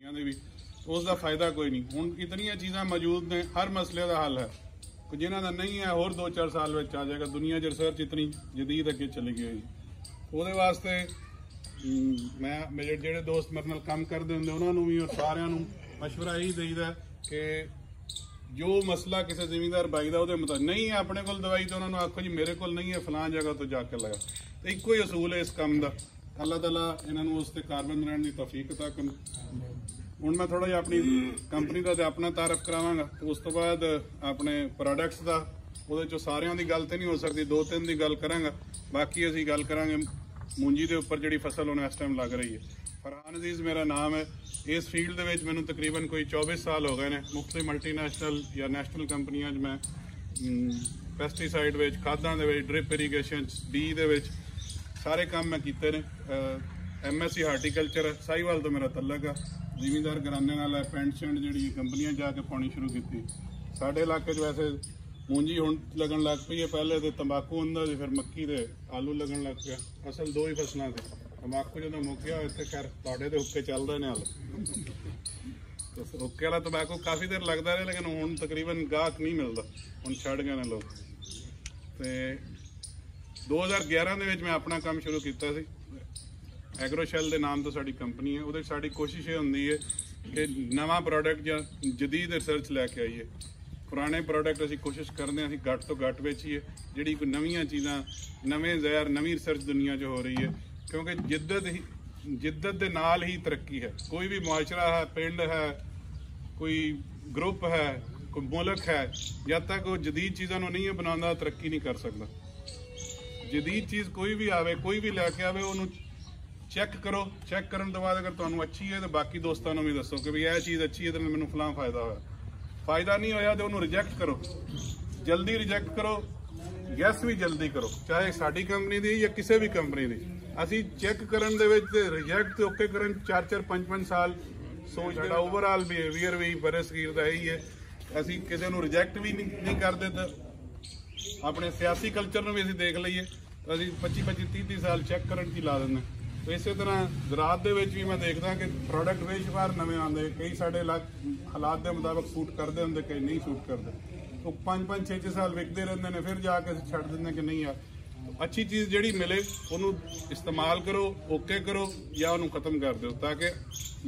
कहते भी उसका फायदा कोई नहीं। हुण इतनियां चीज़ां मौजूद ने, हर मसले का हल है। जिन्हों का नहीं है होर 2-4 साल में आ जाएगा। दुनिया च रिसर्च इतनी जदीद अगे चली गई। वो वास्ते मैं मेरे जेडे दोस्त मेरे नाल काम करते होंगे उन्होंने भी और सारिਆਂ ਨੂੰ मशवरा यही देईदा कि जो मसला किसी जिमींदार भाई का वो मुताबिक नहीं है अपने को दवाई, तो उन्होंने आखो जी मेरे को नहीं है फलां जगह तो जाके लगा। तो एको ही असूल है इस काम का। अल्लाह ताला इन्होंने उस पर कारबंद रहने की तौफीक अता करे। हुण मैं थोड़ा जिहा अपनी कंपनी का अपना तारफ करावांगा, तो उस तो बाद अपने प्रोडक्ट्स का वो सारिਆਂ की गल तो नहीं हो सकती, 2-3 की गल करांगा। बाकी असीं गल करांगे मूंजी के उपर जिहड़ी फसल हुण इस टाइम लग रही है। फरहान अजीज़ मेरा नाम है। इस फील्ड के मैनूं तकरीबन कोई 24 साल हो गए हैं। मुख्तलिफ मल्टीनैशनल या नैशनल कंपनियां मैं पैसटीसाइड खादां दे ड्रिप इरीगेशन बी दे सारे काम मैं कीते ने। MSc हार्टीकल्चर साहिवाल तो मेरा तलक है, जिमींदार घराने नाल है। पेंट शेंट जी कंपनियां जाके पानी शुरू की। साडे इलाके वैसे मूंजी हुण लगन लग पई है, पहले तो तंबाकू हुंदा सी, फिर मक्की ते आलू लगन लग पिया। असल 2 ही फसलां सी। तंबाकू जो मुक गया इतने खैर तुहाडे ते हुक्के चल रहे हैं हाल। तो हुक्के वाला तंबाकू काफ़ी देर लगता रहा, लेकिन हुण तकरीबन गाहक नहीं मिलता, हुण छड़ गए ने लोग। तो 2011 मैं अपना काम शुरू किया सी। एग्रोशैल के नाम तो साड़ी कंपनी है। वो साड़ी कोशिश ये होंदी है कि नवा प्रोडक्ट या जदीद रिसर्च लैके आईए। पुराने प्रोडक्ट असीं कोशिश करते हैं घट तो घट बेचीए। जिहड़ी कोई नवीं चीज़ां, नवें ज़हर, नवीं रिसर्च दुनिया च हो रही है, क्योंकि जिद्दत दे नाल ही तरक्की है। कोई भी मुआशरा है, पिंड है, कोई ग्रुप है, कोई मुल्क है, जब तक वो जदीद चीज़ों को नहीं बनाता तरक्की नहीं कर सकता। जदीद चीज़ कोई भी आवे, कोई भी लैके आवे, उन्होंने चैक करो। चैक करने तो बाद अगर तुहानूं अच्छी है तो बाकी दोस्तों को भी दसो कि भी यह चीज़ अच्छी है तो मैनूं फलां फायदा होया। फायदा नहीं होया तो उन्होंने रिजैक्ट करो, जल्दी रिजैक्ट करो। यस भी जल्दी करो, चाहे साडी कंपनी दी या किसी भी कंपनी दी। असी चैक करन दे विच रिजैक्ट ते ओके करन 4-4 5-5 साल सोचते। ओवरऑल बिहेवियर भी बरसगीर का यही है। असी किसी को रिजैक्ट भी नहीं करते। तो अपने सियासी कल्चर में भी असीं देख लीए तो असीं 25-25 30-30 साल चैक करन की ला देंगे। तो इस तरह ज़राअत दे विच भी मैं देखदा कि प्रोडक्ट बेशुमार नਵੇਂ आते, कई साढ़े हालात के मुताबिक सूट करते होंगे, कई नहीं सूट करते। तो 5-5 6-6 साल विकते रहते हैं, फिर जाके छड़ देंगे कि नहीं यार। तो अच्छी चीज़ जी मिले उन्होंने इस्तेमाल करो, ओके करो या उन्होंने खत्म कर दो, ताकि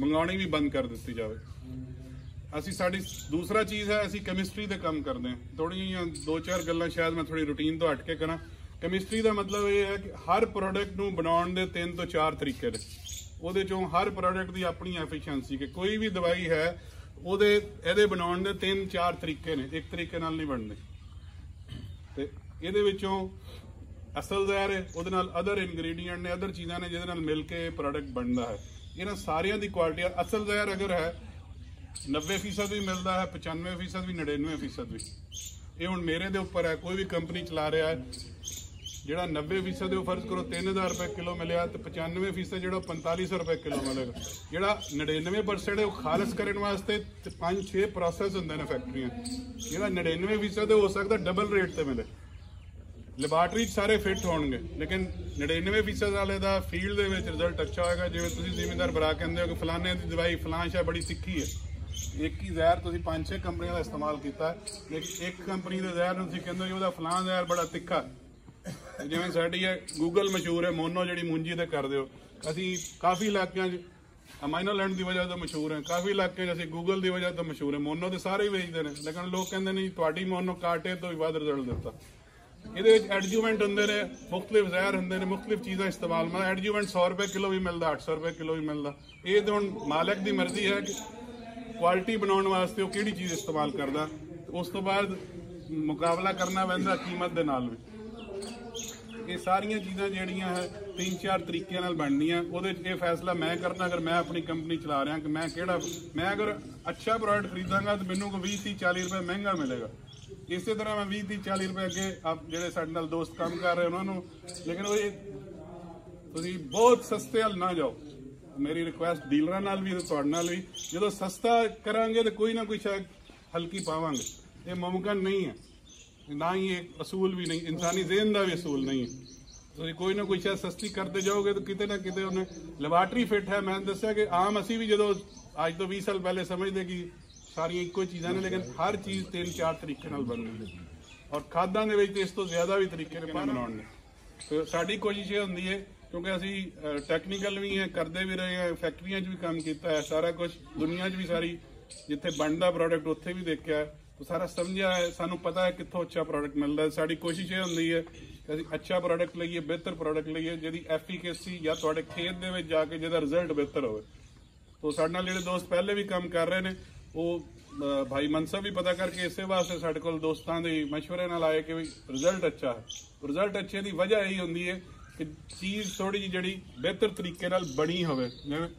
मंगानी भी बंद कर दी जाए। असी साड़ी दूसरा चीज़ है, असी केमिस्ट्री का काम करते हैं। थोड़ी 2-4 गल्लां शायद मैं थोड़ी रूटीन तो हट के करा। केमिस्ट्री का मतलब ये है कि हर प्रोडक्ट को बनाने के 3 तो 4 तरीके ने। वो हर प्रोडक्ट की अपनी एफिशिएंसी कि कोई भी दवाई है वो बनाने के 3-4 तरीके ने, एक तरीके नाल नहीं बनते। तो ये असल जहर है, वो अदर इनग्रीडियंट ने, अदर चीज़ा ने जिहदे नाल मिल के प्रोडक्ट बनता है। इन्हां सारियां दी क्वालिटी असल जहर अगर है 90% भी मिलता है, 95% भी, 99% भी। ये हुण मेरे दे उपर है। कोई भी कंपनी चला रहा है जिहड़ा 90% वो फर्ज करो 3000 रुपए किलो मिले, तो 95% जो 4500 रुपए किलो मिलेगा। जिहड़ा 99% है वो खारिज करने वास्ते 5-6 प्रोसैस होंगे ने फैक्ट्रियां। जिहड़ा 99% हो सकता डबल रेट से मिले। लैबार्टरी सारे फिट होणगे, लेकिन 99% वाले का फील्ड के रिजल्ट अच्छा होगा। जिवें तुसीं जिमींदार भरा कहंदे हो कि फलाने की दवाई फलां शा बड़ी तिखी है, एक ही जहर तुसीं 5-6 कंपनियों का इस्तेमाल किया, लेकिन एक कंपनी के जहर तुसीं कहंदे हो कि फलां जहर बड़ा तिखा। जिवें साडी है गूगल मशहूर है, मोनो जी मूंजी ते कर दो। असी काफ़ी इलाकों अमाइनो लैंड की वजह तो मशहूर है, काफ़ी इलाके असी गूगल की वजह तो मशहूर है। मोनो तो सारे ही बेचते हैं, लेकिन लोग कहते नहीं तुहाडी मोनो काटे तो भी वध रिजल्ट दिता। ये एडजूवेंट होंगे ने, मुख्तलिफ जहर होंगे ने, मुख्तलिफ चीज़ा इस्तेमाल। मतलब एडजूवेंट 100 रुपए किलो भी मिलता, 800 रुपए किलो भी मिलता। ये तो हुण मालिक की मर्जी है कि क्वालिटी बनाने वास्ते वो किहड़ी चीज़ इस्तेमाल करता। उस तो बाद मुकाबला करना पैंदा कीमत के नाल भी। ये सारिया चीज़ा जिहड़ियां है 3-4 तरीके नाल बननियां। वो फैसला मैं करना अगर मैं अपनी कंपनी चला रहा कि मैं अगर अच्छा प्रोडक्ट खरीदांगा तो मैनू को 20-30-40 रुपए महंगा मिलेगा। इस तरह मैं 20-30-40 रुपए अगे आप जो साडे नाल दोस्त काम कर रहे उन्होंने, लेकिन वो तुसीं बहुत सस्ते हल ना जाओ। मेरी रिक्वेस्ट डीलर नाल भी तुहाडे नाल भी, जो सस्ता करांगे तो कोई ना कोई शायद हल्की पावांगे। ये मुमकिन नहीं है, ना ही एक असूल भी नहीं, इंसानी ज़हन का भी असूल नहीं है। तो कोई ना कोई शायद सस्ती करते जाओगे तो किते ना किते उन्हें लैबार्टरी फिट है। मैं दस्या कि आम असी भी जो ਅੱਜ ਤੋਂ 20 ਸਾਲ ਪਹਿਲੇ ਸਮਝਦੇ ਕਿ ਸਾਰੀਆਂ ਇੱਕੋ ਚੀਜ਼ਾਂ ਨੇ, ਲੇਕਿਨ ਹਰ ਚੀਜ਼ 3-4 ਤਰੀਕੇ ਨਾਲ ਬਣਦੀ ਹੈ ਔਰ ਖਾਦਾਂ ਦੇ ਵਿੱਚ ਇਸ ਤੋਂ ਜ਼ਿਆਦਾ ਵੀ ਤਰੀਕੇ ਨੇ ਬਣਾਉਣ ਦੇ। ਤੇ ਸਾਡੀ ਕੋਸ਼ਿਸ਼ ਇਹ ਹੁੰਦੀ ਹੈ, ਕਿਉਂਕਿ ਅਸੀਂ ਟੈਕਨੀਕਲ ਵੀ ਹੈ, ਕਰਦੇ ਵੀ ਰਹੇ ਹਾਂ, ਫੈਕਟਰੀਆਂ 'ਚ ਵੀ ਕੰਮ ਕੀਤਾ ਹੈ, ਸਾਰਾ ਕੁਝ ਦੁਨੀਆ 'ਚ ਵੀ ਸਾਰੀ ਜਿੱਥੇ ਬਣਦਾ ਪ੍ਰੋਡਕਟ ਉੱਥੇ ਵੀ ਦੇਖਿਆ, तो सारा समझा है, सानू पता है कितों अच्छा प्रोडक्ट मिलता है। साड़ी कोशिश ये होंदी है कि असीं अच्छा प्रोडक्ट लईए, बेहतर प्रोडक्ट लईए जिहदी एफिकेसी या तुहाडे खेत दे विच जाके जिहदा रिजल्ट बेहतर होवे। तो साडे नाल जिहड़े दोस्त पहले भी काम कर रहे ने वो भाई मनसा भी पता करके इसे वास्ते साडे कोल दोस्तां दे मशवरे नाल आए कि रिजल्ट अच्छा है। रिजल्ट अच्छे दी वजह यही होंदी है कि चीज़ थोड़ी जी जिहड़ी बेहतर तरीके नाल बनी होवे। जिवें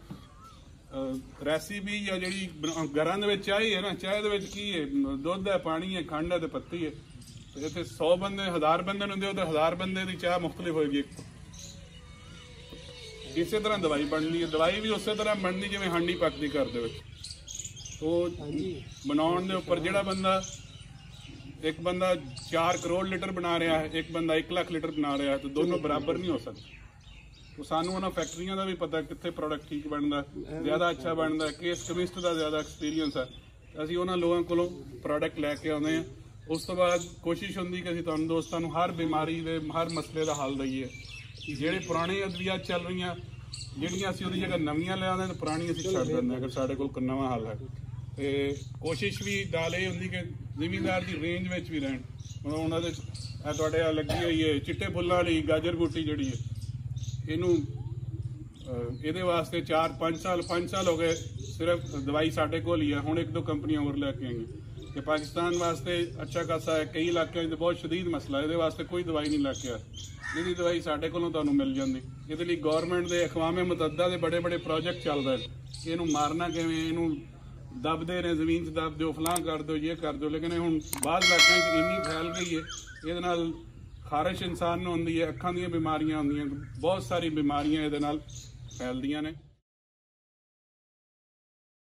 रेसिपी या जी घरां दे विच चाय है ना, चाय दे विच की है, दुध है, पानी है, खंड है ते पत्ती है। इत्थे 100 बंदे 1000 बंदे हुंदे तो 1000 बंदे दी चाय मुख्तलिफ होएगी। इसे तरह दवाई बननी है, दवाई भी उस तरह बननी जिवें हांडी पकदी घर दे विच। तो बनाउण दे उपर जिहड़ा बंदा एक बंदा 4 करोड़ लीटर बना रहा है, एक बंदा 1 लाख लीटर बना रहा है, तो दोनों बराबर नहीं हो सकते। तो सानू उन्होंने फैक्ट्रियां का भी पता कितने प्रोडक्ट ठीक बनता, ज़्यादा अच्छा बनता है, किस केमिस्ट का ज़्यादा एक्सपीरियंस है। असीं उन्होंने लोगों को प्रोडक्ट लैके आते हैं। उस तो बाद कोशिश होंदी कि असीं तुहानूं दोस्तां नूं हर बीमारी दे हर मसले का हल दईए। जिहड़े पुराने अद्वियात चल रही जिहड़ियां असीं उहदी जगह नवीं ले आते तो पुरानी असीं छड्ड दिंदे अगर साडे कोल कोई नवां हल है। तो कोशिश भी नाल ये होंदी कि जिमींदार की रेंज में भी रहन। मतलब उन्होंने तुहाडे लगी हुई है चिट्टे फुल्लां वाली गाजर बूटी जिहड़ी है, इनू ये वास्ते 4-5 साल हो गए सिर्फ दवाई साढ़े को ही है। हुण 1-2 कंपनियां और लैके आई कि पाकिस्तान वास्ते अच्छा खासा है, कई इलाकों में बहुत शदीद मसला है, ये वास्ते कोई दवाई नहीं लैके आ, जिहदी दवाई साढ़े कोलों तुहानूं मिल जाती। ये लिए गौरमेंट के अकवामे मुतहदा के बड़े बड़े प्रोजेक्ट चल रहे हैं। इनू मारना किवें, इनू दबदे ने, जमीन च दब दो, फलां कर दो, ये कर दो। लेकिन हुण बाद इलाकों इन्नी फैल गई है, ये नाल खारिश इंसान नूं हुंदी है, अखां दीयां बीमारियां हुंदियां, बहुत सारी बीमारियां इहदे नाल फैलदियां ने।